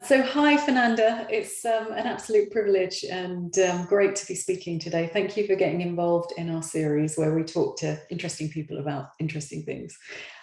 So hi, Fernanda. It's an absolute privilege and great to be speaking today. Thank you for getting involved in our series where we talk to interesting people about interesting things.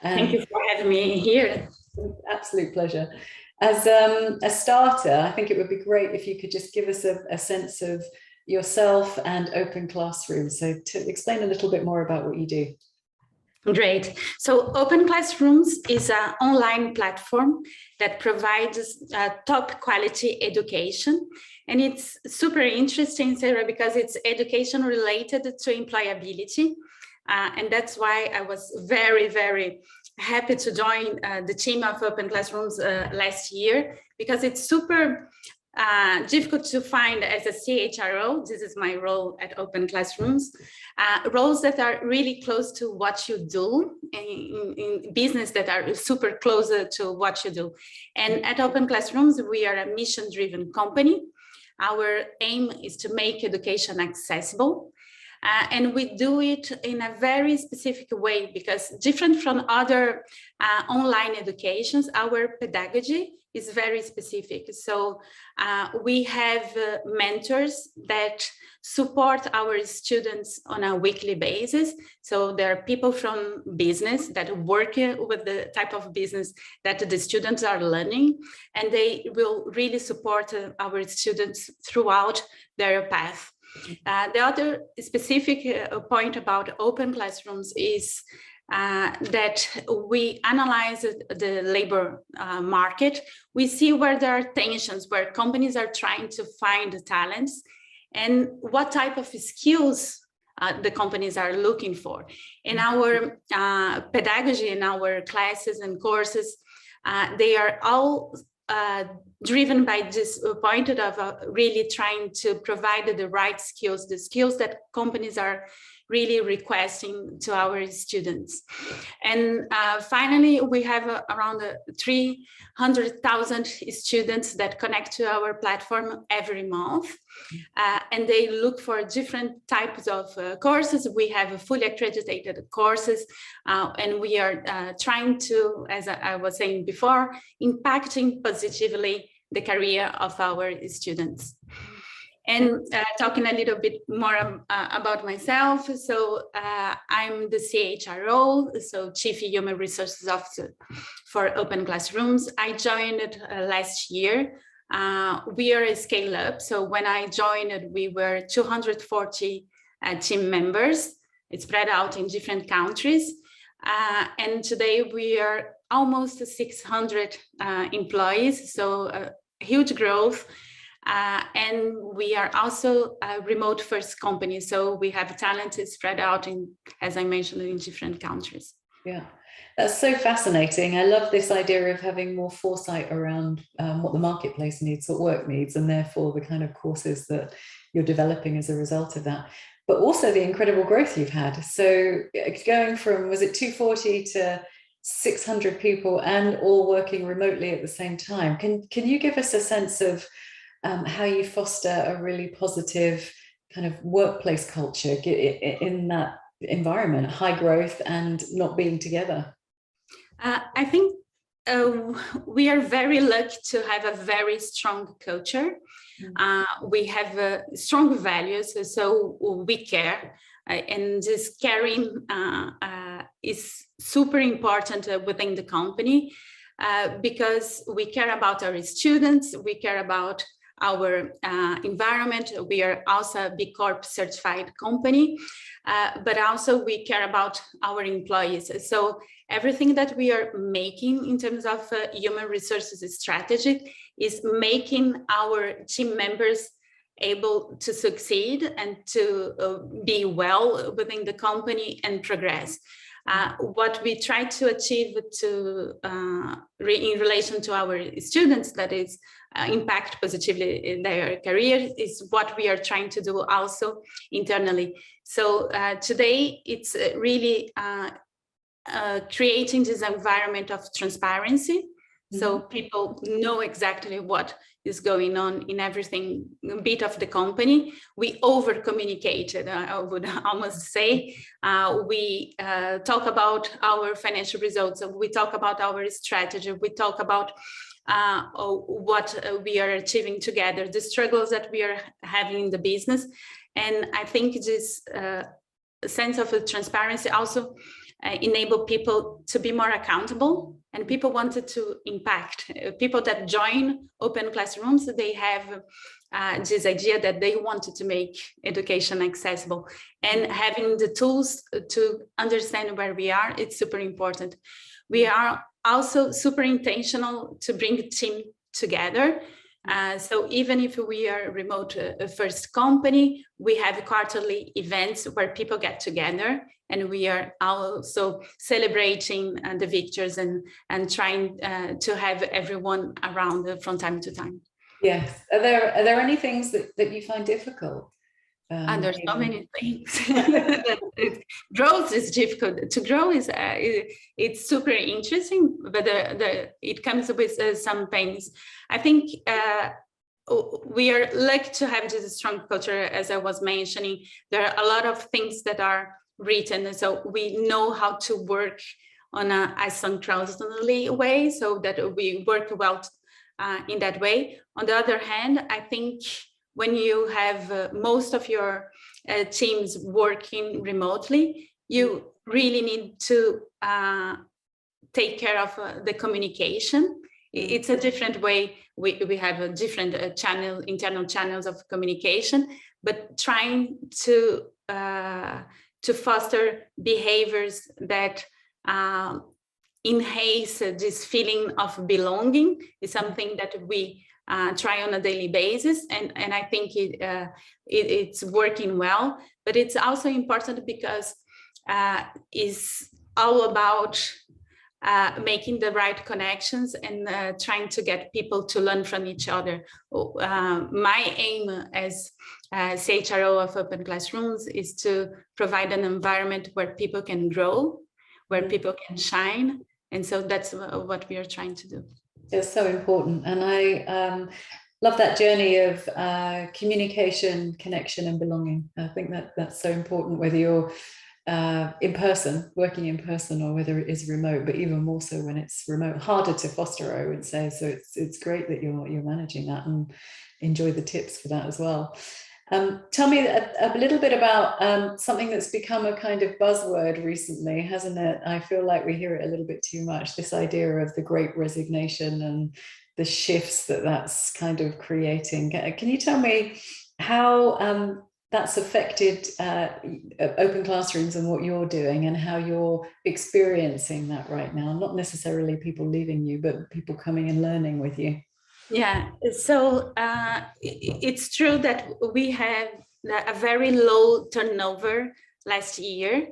Thank you for having me here. Absolute pleasure. As a starter, I think it would be great if you could just give us a sense of yourself and Open Classrooms. So to explain a little bit more about what you do. Great. So Open Classrooms is an online platform that provides top quality education. And it's super interesting, Sarah, because it's education related to employability. And that's why I was very, very happy to join the team of Open Classrooms last year, because it's super difficult to find as a CHRO. This is my role at Open Classrooms, roles that are really close to what you do in business, that are super closer to what you do. And at Open Classrooms, we are a mission-driven company. Our aim is to make education accessible. And we do it in a very specific way, because different from other online educations, our pedagogy is very specific. So we have mentors that support our students on a weekly basis. So there are people from business that work with the type of business that the students are learning, and they will really support our students throughout their path. The other specific point about Open Classrooms is that we analyze the labor market. We see where there are tensions, where companies are trying to find talents, and what type of skills the companies are looking for. In our pedagogy, in our classes and courses, they are all driven by this point of really trying to provide the right skills, the skills that companies are really requesting to our students. And finally, we have around 300,000 students that connect to our platform every month. And they look for different types of courses. We have fully accredited courses, and we are trying to, as I was saying before, impacting positively the career of our students. And talking a little bit more about myself, so I'm the CHRO, so Chief Human Resources Officer for Open Classrooms. I joined it last year. We are a scale-up, so when I joined, we were 240 team members. It's spread out in different countries. And today we are almost 600 employees, so huge growth. And we are also a remote first company. So we have talent spread out in, as I mentioned, in different countries. Yeah, that's so fascinating. I love this idea of having more foresight around what the marketplace needs, what work needs, and therefore the kind of courses that you're developing as a result of that. But also the incredible growth you've had. So going from, was it 240 to 600 people and all working remotely at the same time? Can you give us a sense of how you foster a really positive kind of workplace culture in that environment, high growth and not being together? I think we are very lucky to have a very strong culture. We have strong values, so we care. And this caring is super important within the company because we care about our students, we care about our environment. We are also a B Corp certified company, but also we care about our employees. So everything that we are making in terms of human resources strategy is making our team members able to succeed and to be well within the company and progress. What we try to achieve in relation to our students, that is impact positively in their career, is what we are trying to do also internally. So today it's really creating this environment of transparency. So people know exactly what is going on in everything bit of the company. We over communicated, I would almost say. We talk about our financial results, we talk about our strategy, we talk about what we are achieving together, the struggles that we are having in the business. And I think this sense of transparency also enable people to be more accountable, and people wanted to impact. People that join open classrooms, they have this idea that they wanted to make education accessible, and having the tools to understand where we are, it's super important. We are also super intentional to bring the team together. So even if we are a remote first company, we have quarterly events where people get together, and we are also celebrating the victories and trying to have everyone around from time to time. Yes. Are there any things that you find difficult? And there's so many things. Growth is difficult. To grow is it's super interesting, but it comes with some pains. I think we are lucky to have this strong culture, as I was mentioning. There are a lot of things that are written, so we know how to work on a asynchronously way, so that we work well in that way. On the other hand, I think when you have most of your teams working remotely, you really need to take care of the communication. It's a different way. We have a different internal channels of communication, but trying to foster behaviors that enhance this feeling of belonging is something that we try on a daily basis, and I think it's working well. But it's also important because it's all about making the right connections and trying to get people to learn from each other. My aim as CHRO of Open Classrooms is to provide an environment where people can grow, where people can shine, and so that's what we are trying to do. It's so important, and I love that journey of communication, connection, and belonging. I think that's so important, whether you're in person, working in person, or whether it is remote. But even more so when it's remote, harder to foster, I would say. So it's great that you're managing that, and enjoy the tips for that as well. Tell me a little bit about something that's become a kind of buzzword recently, hasn't it? I feel like we hear it a little bit too much, this idea of the Great Resignation and the shifts that's kind of creating. Can you tell me how that's affected open classrooms and what you're doing, and how you're experiencing that right now? Not necessarily people leaving you, but people coming and learning with you. Yeah, so it's true that we had a very low turnover last year.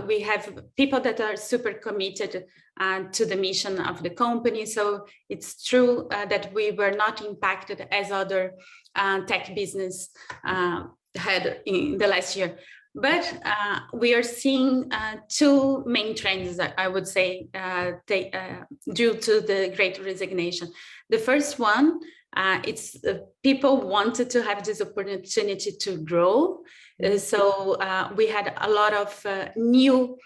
We have people that are super committed to the mission of the company. So it's true that we were not impacted as other tech business had in the last year. But we are seeing two main trends, I would say, due to the Great Resignation. The first one, it's people wanted to have this opportunity to grow. So we had a lot of new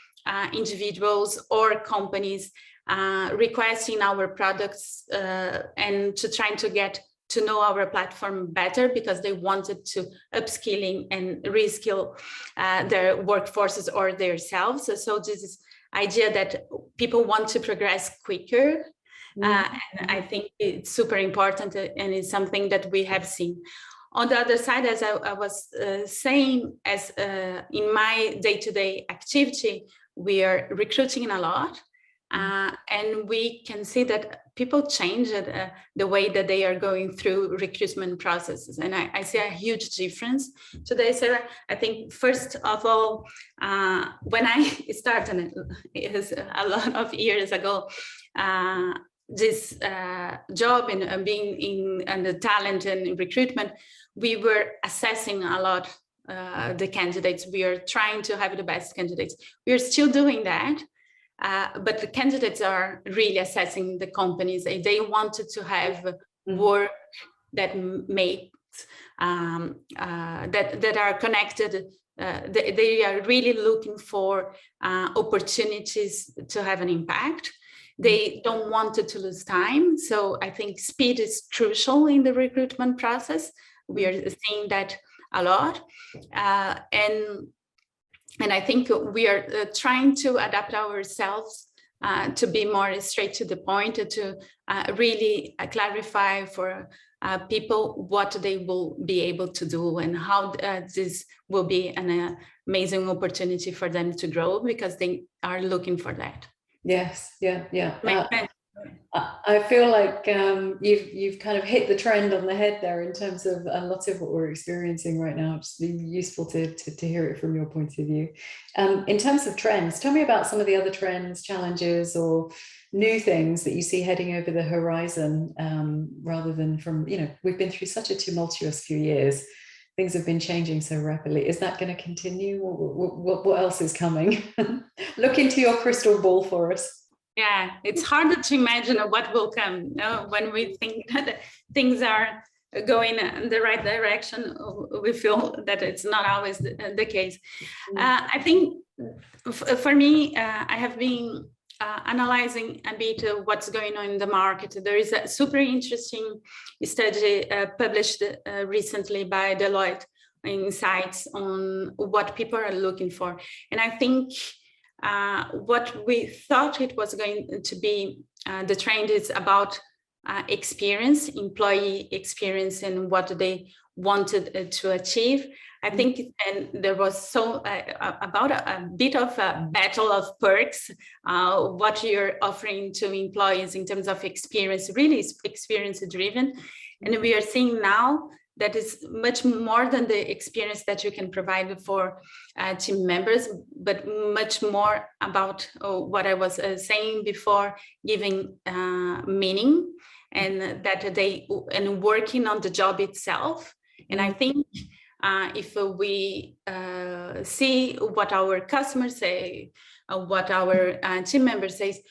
individuals or companies requesting our products and trying to get to know our platform better, because they wanted to upskilling and reskill their workforces or themselves. So this is idea that people want to progress quicker. And I think it's super important, and it's something that we have seen. On the other side, as I was saying, as in my day-to-day activity, we are recruiting a lot. And we can see that people change the way that they are going through recruitment processes. And I see a huge difference today, Sarah. I think, first of all, when I started, it was a lot of years ago, this job and being in the talent and recruitment, we were assessing a lot the candidates. We are trying to have the best candidates. We are still doing that. But the candidates are really assessing the companies. They wanted to have work that makes that are connected. They are really looking for opportunities to have an impact. They don't want to lose time. So I think speed is crucial in the recruitment process. We are seeing that a lot. And I think we are trying to adapt ourselves to be more straight to the point, to really clarify for people what they will be able to do and how this will be an amazing opportunity for them to grow, because they are looking for that. Yes, yeah. I feel like you've kind of hit the trend on the head there in terms of a lot of what we're experiencing right now. It's been useful to hear it from your point of view. In terms of trends, tell me about some of the other trends, challenges, or new things that you see heading over the horizon, rather than from, we've been through such a tumultuous few years. Things have been changing so rapidly. Is that going to continue? What else is coming? Look into your crystal ball for us. Yeah, it's harder to imagine what will come when we think that things are going in the right direction. We feel that it's not always the case. I think for me, I have been analyzing a bit what's going on in the market. There is a super interesting study published recently by Deloitte Insights on what people are looking for. And I think what we thought it was going to be, the trend is about experience, employee experience, and what they wanted to achieve. I think, and there was about a bit of a battle of perks, what you're offering to employees in terms of experience, really is experience driven. And we are seeing now that is much more than the experience that you can provide for team members, but much more about what I was saying before, giving meaning, and that and working on the job itself. And I think if we see what our customers say, what our team members say,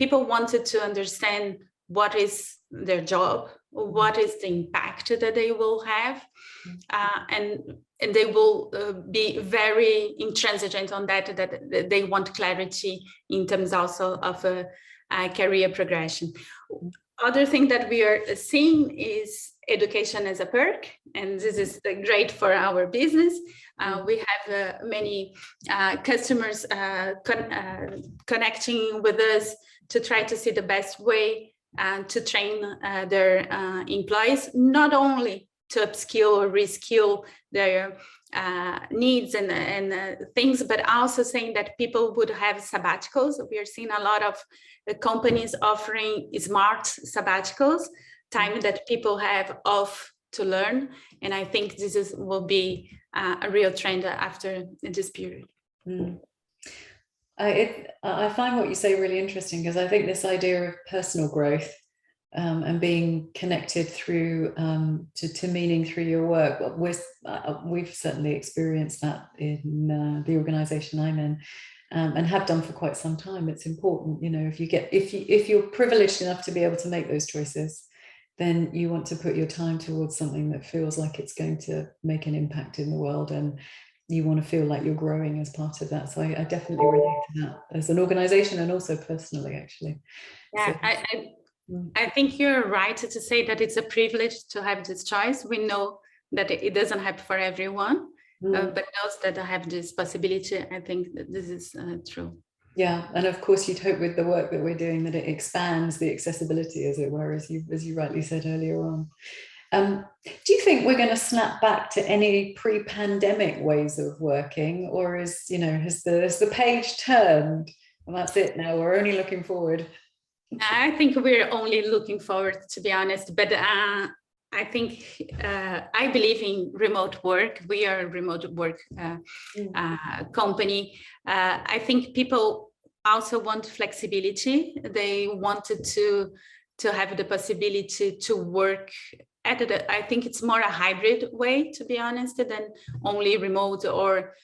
people wanted to understand what is their job, what is the impact that they will have, and they will be very intransigent on that they want clarity in terms also of a career progression. Other thing that we are seeing is education as a perk, and this is great for our business. We have many customers connecting with us to try to see the best way to train their employees, not only to upskill or reskill their needs and things, but also saying that people would have sabbaticals. We are seeing a lot of companies offering smart sabbaticals, time that people have off to learn. And I think this will be a real trend after this period. I find what you say really interesting, because I think this idea of personal growth and being connected through to meaning through your work, we've certainly experienced that in the organization I'm in, and have done for quite some time. It's important, if you're privileged enough to be able to make those choices, then you want to put your time towards something that feels like it's going to make an impact in the world, and you want to feel like you're growing as part of that. So I definitely relate to that as an organization, and also personally, actually. Yeah, so, I think you're right to say that it's a privilege to have this choice. We know that it doesn't happen for everyone, but those that have this possibility, I think that this is true. Yeah, and of course you'd hope with the work that we're doing that it expands the accessibility, as it were, as you rightly said earlier on. Do you think we're going to snap back to any pre-pandemic ways of working, or has the page turned and that's it now, we're only looking forward? I think we're only looking forward, to be honest, but I think I believe in remote work. We are a remote work company. I think people also want flexibility. They wanted to have the possibility to work I think it's more a hybrid way, to be honest, than only remote or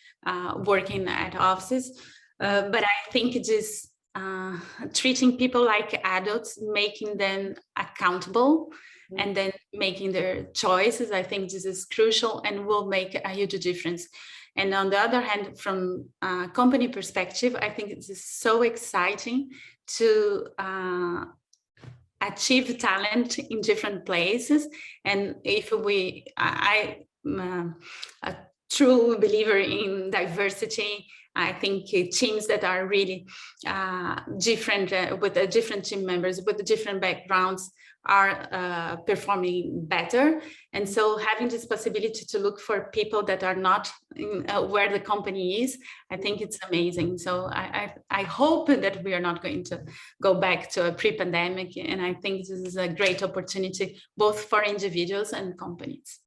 working at offices. But I think it is treating people like adults, making them accountable, and then making their choices. I think this is crucial and will make a huge difference. And on the other hand, from a company perspective, I think it's so exciting to achieve talent in different places. And if I'm a true believer in diversity. I think teams that are really different, with different team members, with different backgrounds, are performing better. And so having this possibility to look for people that are not in, where the company is, I think it's amazing. So I hope that we are not going to go back to a pre-pandemic. And I think this is a great opportunity, both for individuals and companies.